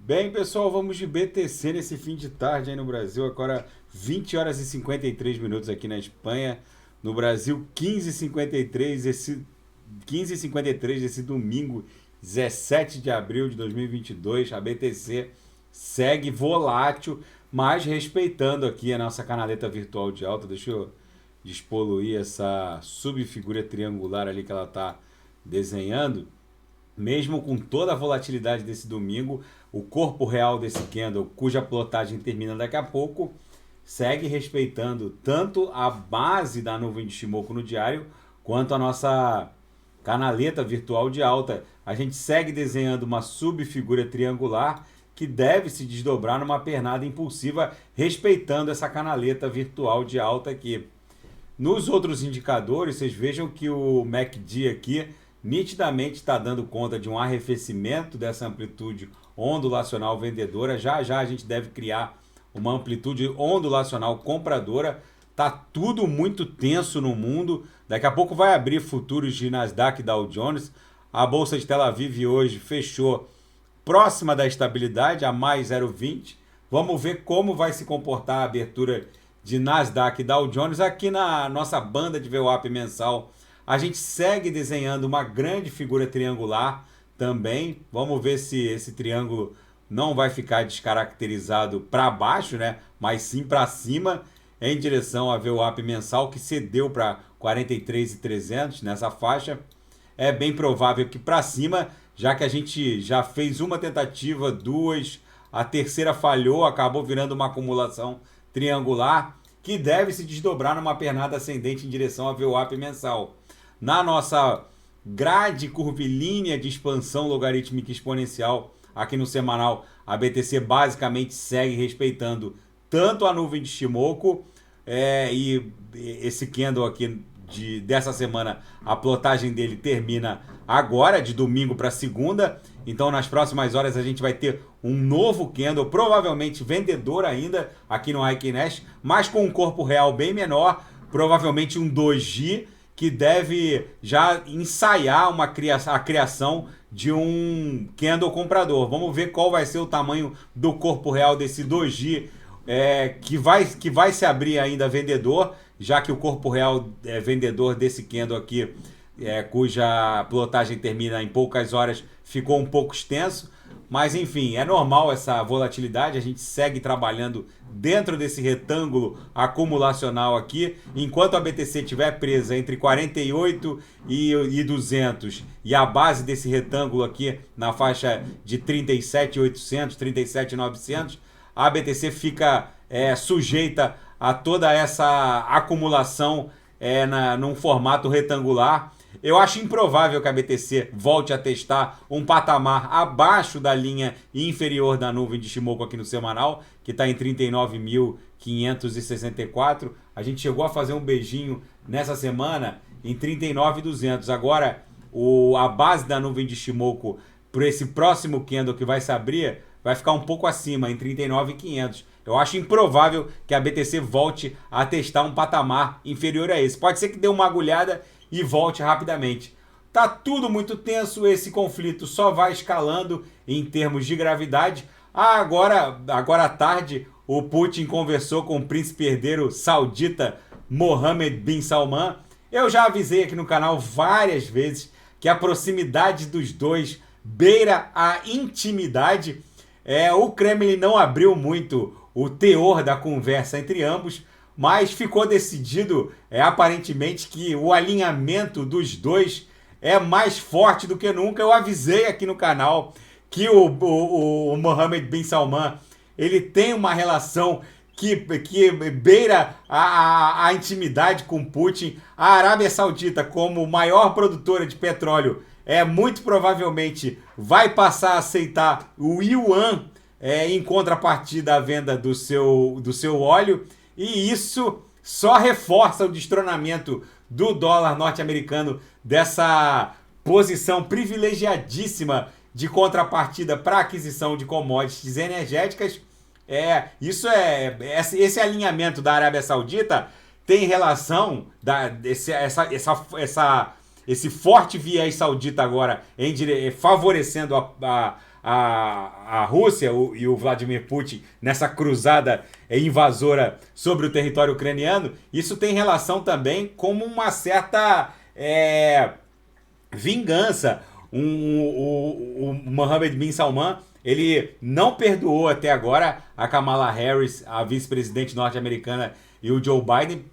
Bem, pessoal, vamos de BTC nesse fim de tarde aí no Brasil. Agora 20 horas e 53 minutos aqui na Espanha. No Brasil, 15h53, 15h53 desse domingo, 17 de abril de 2022. A BTC segue volátil, mas respeitando aqui a nossa canaleta virtual de alta. Deixa eu despoluir essa subfigura triangular ali que ela está desenhando. Mesmo com toda a volatilidade desse domingo, o corpo real desse candle, cuja plotagem termina daqui a pouco, segue respeitando tanto a base da nuvem de Shimoku no diário, quanto a nossa canaleta virtual de alta. A gente segue desenhando uma subfigura triangular que deve se desdobrar numa pernada impulsiva, respeitando essa canaleta virtual de alta aqui. Nos outros indicadores, vocês vejam que o MACD aqui nitidamente está dando conta de um arrefecimento dessa amplitude ondulacional vendedora. Já já a gente deve criar uma amplitude ondulacional compradora. Tá tudo muito tenso no mundo. Daqui a pouco vai abrir futuros de Nasdaq e Dow Jones. A bolsa de Tel Aviv hoje fechou próxima da estabilidade, a mais 0,20. Vamos ver como vai se comportar a abertura de Nasdaq e Dow Jones aqui na nossa banda de VWAP mensal. A gente segue desenhando uma grande figura triangular também. Vamos ver se esse triângulo não vai ficar descaracterizado para baixo, né? Mas sim para cima, em direção à VWAP mensal, que cedeu para 43.300 nessa faixa. É bem provável que para cima, já que a gente já fez uma tentativa, duas, a terceira falhou, acabou virando uma acumulação triangular, que deve se desdobrar numa pernada ascendente em direção à VWAP mensal. Na nossa grade curvilínea de expansão logarítmica exponencial aqui no semanal, a BTC basicamente segue respeitando tanto a nuvem de Shimoku e esse candle aqui dessa semana, a plotagem dele termina agora, de domingo para segunda. Então nas próximas horas a gente vai ter um novo candle, provavelmente vendedor ainda aqui no Heikin Nash, mas com um corpo real bem menor, provavelmente um doji, que deve já ensaiar a criação de um candle comprador. Vamos ver qual vai ser o tamanho do corpo real desse doji, que vai se abrir ainda vendedor, já que o corpo real vendedor desse candle aqui, cuja plotagem termina em poucas horas, ficou um pouco extenso. Mas enfim, é normal essa volatilidade, a gente segue trabalhando dentro desse retângulo acumulacional aqui, enquanto a BTC estiver presa entre 48 e 200 e a base desse retângulo aqui na faixa de 37.800, 37.900, a BTC fica sujeita a toda essa acumulação num formato retangular. Eu acho improvável que a BTC volte a testar um patamar abaixo da linha inferior da nuvem de Shimoku aqui no semanal, que está em 39.564. A gente chegou a fazer um beijinho nessa semana em 39.200. Agora, a base da nuvem de Shimoku para esse próximo candle que vai se abrir vai ficar um pouco acima, em 39.500. Eu acho improvável que a BTC volte a testar um patamar inferior a esse. Pode ser que dê uma agulhada e volte rapidamente. Tá tudo muito tenso, esse conflito só vai escalando em termos de gravidade. Agora à tarde, o Putin conversou com o príncipe herdeiro saudita Mohammed bin Salman. Eu já avisei aqui no canal várias vezes que a proximidade dos dois beira a intimidade. O Kremlin não abriu muito o teor da conversa entre ambos, mas ficou decidido, aparentemente, que o alinhamento dos dois é mais forte do que nunca. Eu avisei aqui no canal que o Mohammed bin Salman, ele tem uma relação que beira a intimidade com Putin. A Arábia Saudita, como maior produtora de petróleo, muito provavelmente vai passar a aceitar o yuan em contrapartida à venda do seu óleo. E isso só reforça o destronamento do dólar norte-americano dessa posição privilegiadíssima de contrapartida para aquisição de commodities energéticas. Esse alinhamento da Arábia Saudita tem relação esse forte viés saudita agora favorecendo a Rússia e o Vladimir Putin nessa cruzada invasora sobre o território ucraniano, isso tem relação também com uma certa vingança. O Mohammed bin Salman, ele não perdoou até agora a Kamala Harris, a vice-presidente norte-americana, e o Joe Biden,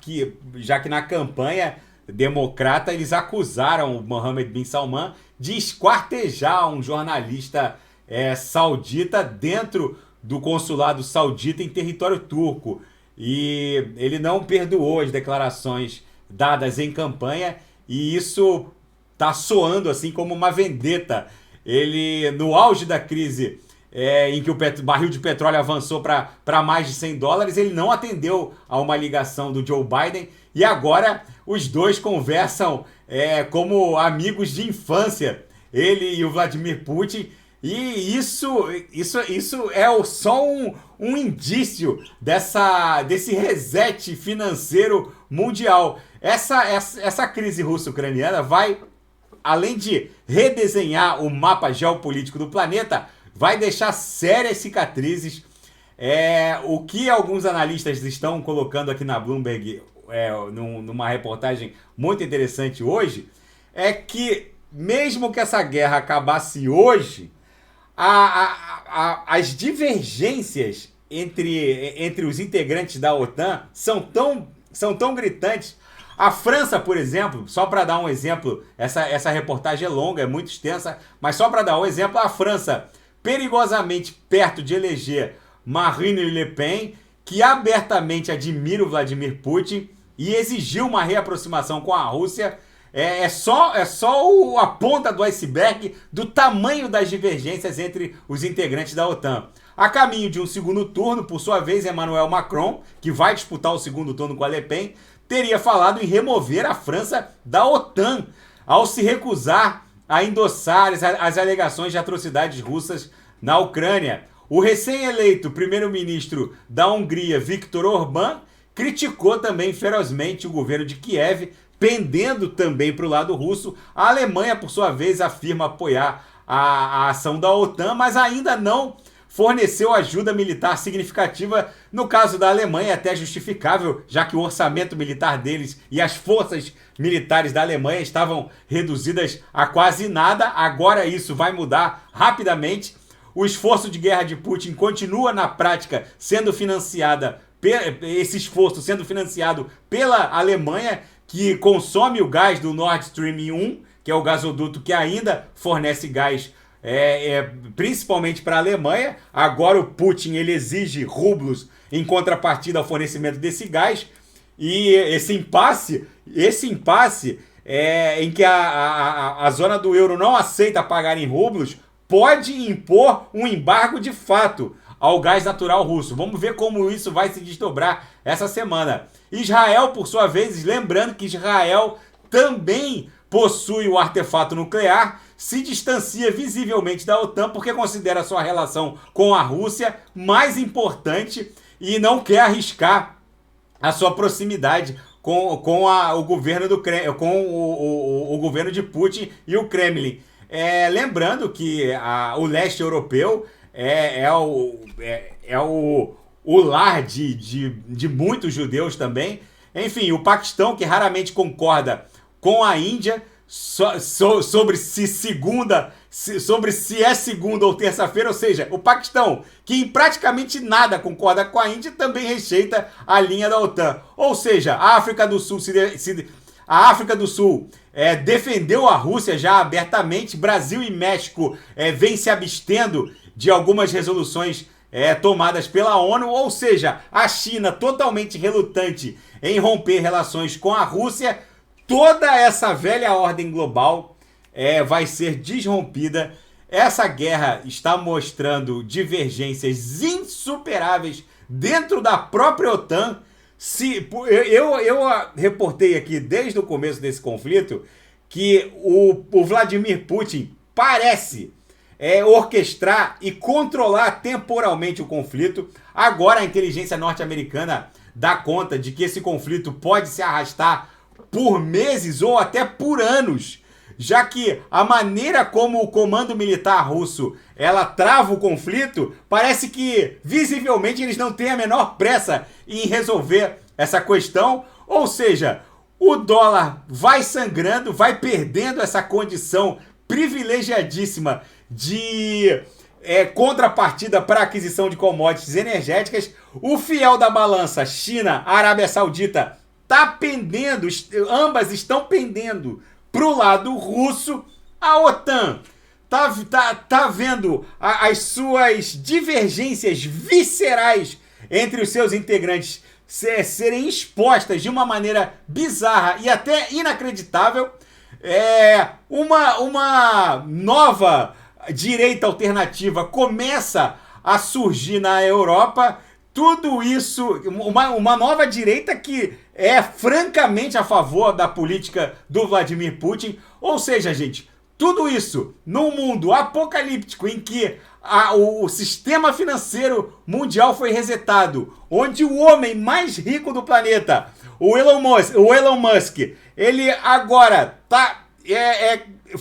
já que na campanha democrata eles acusaram o Mohammed bin Salman de esquartejar um jornalista saudita dentro do consulado saudita em território turco. E ele não perdoou as declarações dadas em campanha, e isso tá soando assim como uma vendetta. Ele, no auge da crise, em que o barril de petróleo avançou para mais de $100, ele não atendeu a uma ligação do Joe Biden, e agora os dois conversam como amigos de infância, ele e o Vladimir Putin. E isso é só um indício desse reset financeiro mundial. Essa crise russo-ucraniana vai, além de redesenhar o mapa geopolítico do planeta, vai deixar sérias cicatrizes. O que alguns analistas estão colocando aqui na Bloomberg, numa reportagem muito interessante hoje, é que mesmo que essa guerra acabasse hoje, as divergências entre os integrantes da OTAN são tão gritantes. A França, por exemplo, só para dar um exemplo, essa reportagem é longa, é muito extensa, mas só para dar um exemplo, a França, perigosamente perto de eleger Marine Le Pen, que abertamente admira o Vladimir Putin e exigiu uma reaproximação com a Rússia. É só a ponta do iceberg do tamanho das divergências entre os integrantes da OTAN. A caminho de um segundo turno, por sua vez, Emmanuel Macron, que vai disputar o segundo turno com a Le Pen, teria falado em remover a França da OTAN, ao se recusar a endossar as alegações de atrocidades russas na Ucrânia. O recém-eleito primeiro-ministro da Hungria, Viktor Orbán, criticou também ferozmente o governo de Kiev, pendendo também para o lado russo. A Alemanha, por sua vez, afirma apoiar a ação da OTAN, mas ainda não forneceu ajuda militar significativa. No caso da Alemanha, é até justificável, já que o orçamento militar deles e as forças militares da Alemanha estavam reduzidas a quase nada. Agora isso vai mudar rapidamente. O esforço de guerra de Putin continua, na prática, sendo financiado pela Alemanha, que consome o gás do Nord Stream 1, que é o gasoduto que ainda fornece gás principalmente para a Alemanha. Agora o Putin ele exige rublos em contrapartida ao fornecimento desse gás, e esse impasse em que a zona do euro não aceita pagar em rublos pode impor um embargo de fato ao gás natural russo. Vamos ver como isso vai se desdobrar essa semana. Israel, por sua vez, lembrando que Israel também possui o artefato nuclear, se distancia visivelmente da OTAN porque considera sua relação com a Rússia mais importante e não quer arriscar a sua proximidade com o governo o governo de Putin e o Kremlin. Lembrando que o leste europeu é o lar de muitos judeus também. Enfim, o Paquistão, que raramente concorda com a Índia sobre se é segunda ou terça-feira, ou seja, o Paquistão, que em praticamente nada concorda com a Índia, também rejeita a linha da OTAN. Ou seja, a África do Sul defendeu a Rússia já abertamente. Brasil e México vêm se abstendo de algumas resoluções tomadas pela ONU, ou seja, a China totalmente relutante em romper relações com a Rússia. Toda essa velha ordem global vai ser desrompida. Essa guerra está mostrando divergências insuperáveis dentro da própria OTAN. Eu reportei aqui desde o começo desse conflito que o Vladimir Putin parece orquestrar e controlar temporalmente o conflito. Agora a inteligência norte-americana dá conta de que esse conflito pode se arrastar por meses ou até por anos, já que a maneira como o comando militar russo ela trava o conflito, parece que visivelmente eles não têm a menor pressa em resolver essa questão, ou seja, o dólar vai sangrando, vai perdendo essa condição privilegiadíssima de contrapartida para aquisição de commodities energéticas. O fiel da balança, China, Arábia Saudita, tá pendendo, ambas estão pendendo para o lado russo. A OTAN tá vendo as suas divergências viscerais entre os seus integrantes serem expostas de uma maneira bizarra e até inacreditável. Uma nova direita alternativa começa a surgir na Europa. Tudo isso, uma nova direita que é francamente a favor da política do Vladimir Putin. Ou seja, gente, tudo isso num mundo apocalíptico em que o sistema financeiro mundial foi resetado, onde o homem mais rico do planeta, o Elon Musk, ele agora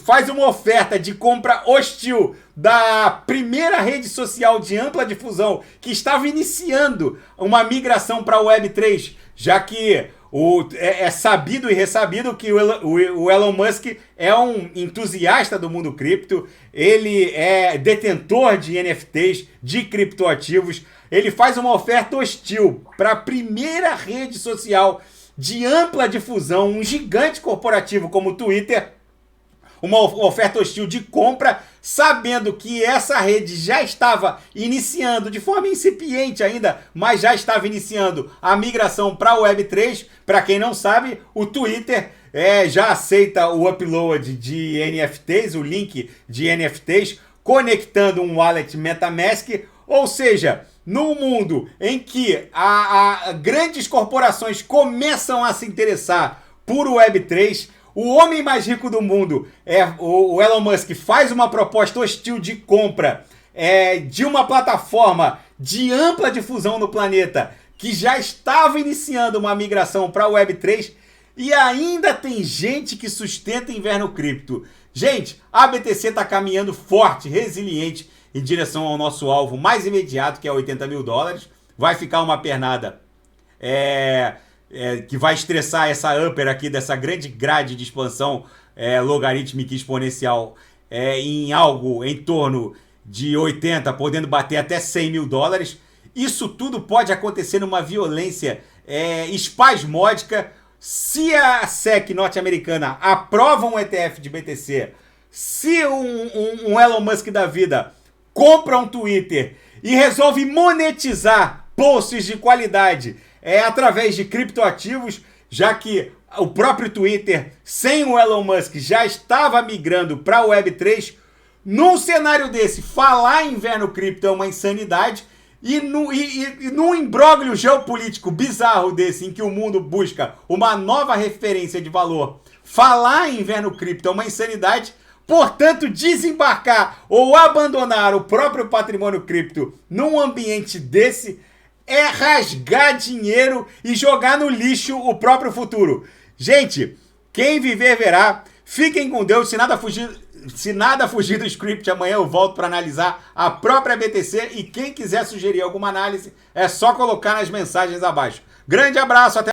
faz uma oferta de compra hostil da primeira rede social de ampla difusão que estava iniciando uma migração para a Web3, já que é sabido e ressabido que o Elon Musk é um entusiasta do mundo cripto, ele é detentor de NFTs, de criptoativos, ele faz uma oferta hostil para a primeira rede social de ampla difusão, um gigante corporativo como o Twitter, uma oferta hostil de compra, sabendo que essa rede já estava iniciando, de forma incipiente ainda, mas já estava iniciando a migração para a Web3. Para quem não sabe, o Twitter já aceita o upload de NFTs, o link de NFTs, conectando um wallet MetaMask, ou seja, num mundo em que grandes corporações começam a se interessar por Web3, o homem mais rico do mundo, o Elon Musk, faz uma proposta hostil de compra de uma plataforma de ampla difusão no planeta, que já estava iniciando uma migração para a Web3, e ainda tem gente que sustenta inverno cripto. Gente, a BTC está caminhando forte, resiliente, em direção ao nosso alvo mais imediato, que é $80 mil. Vai ficar uma pernada que vai estressar essa upper aqui dessa grande grade de expansão logarítmica e exponencial em algo em torno de 80, podendo bater até $100 mil. Isso tudo pode acontecer numa violência espasmódica. Se a SEC norte-americana aprova um ETF de BTC, se um Elon Musk da vida compra um Twitter e resolve monetizar posts de qualidade através de criptoativos, já que o próprio Twitter, sem o Elon Musk, já estava migrando para a Web3, num cenário desse, falar em inverno cripto é uma insanidade, e num imbróglio geopolítico bizarro desse, em que o mundo busca uma nova referência de valor, falar em inverno cripto é uma insanidade. Portanto, desembarcar ou abandonar o próprio patrimônio cripto num ambiente desse é rasgar dinheiro e jogar no lixo o próprio futuro. Gente, quem viver verá. Fiquem com Deus. Se nada fugir do script, amanhã eu volto para analisar a própria BTC. E quem quiser sugerir alguma análise, é só colocar nas mensagens abaixo. Grande abraço, até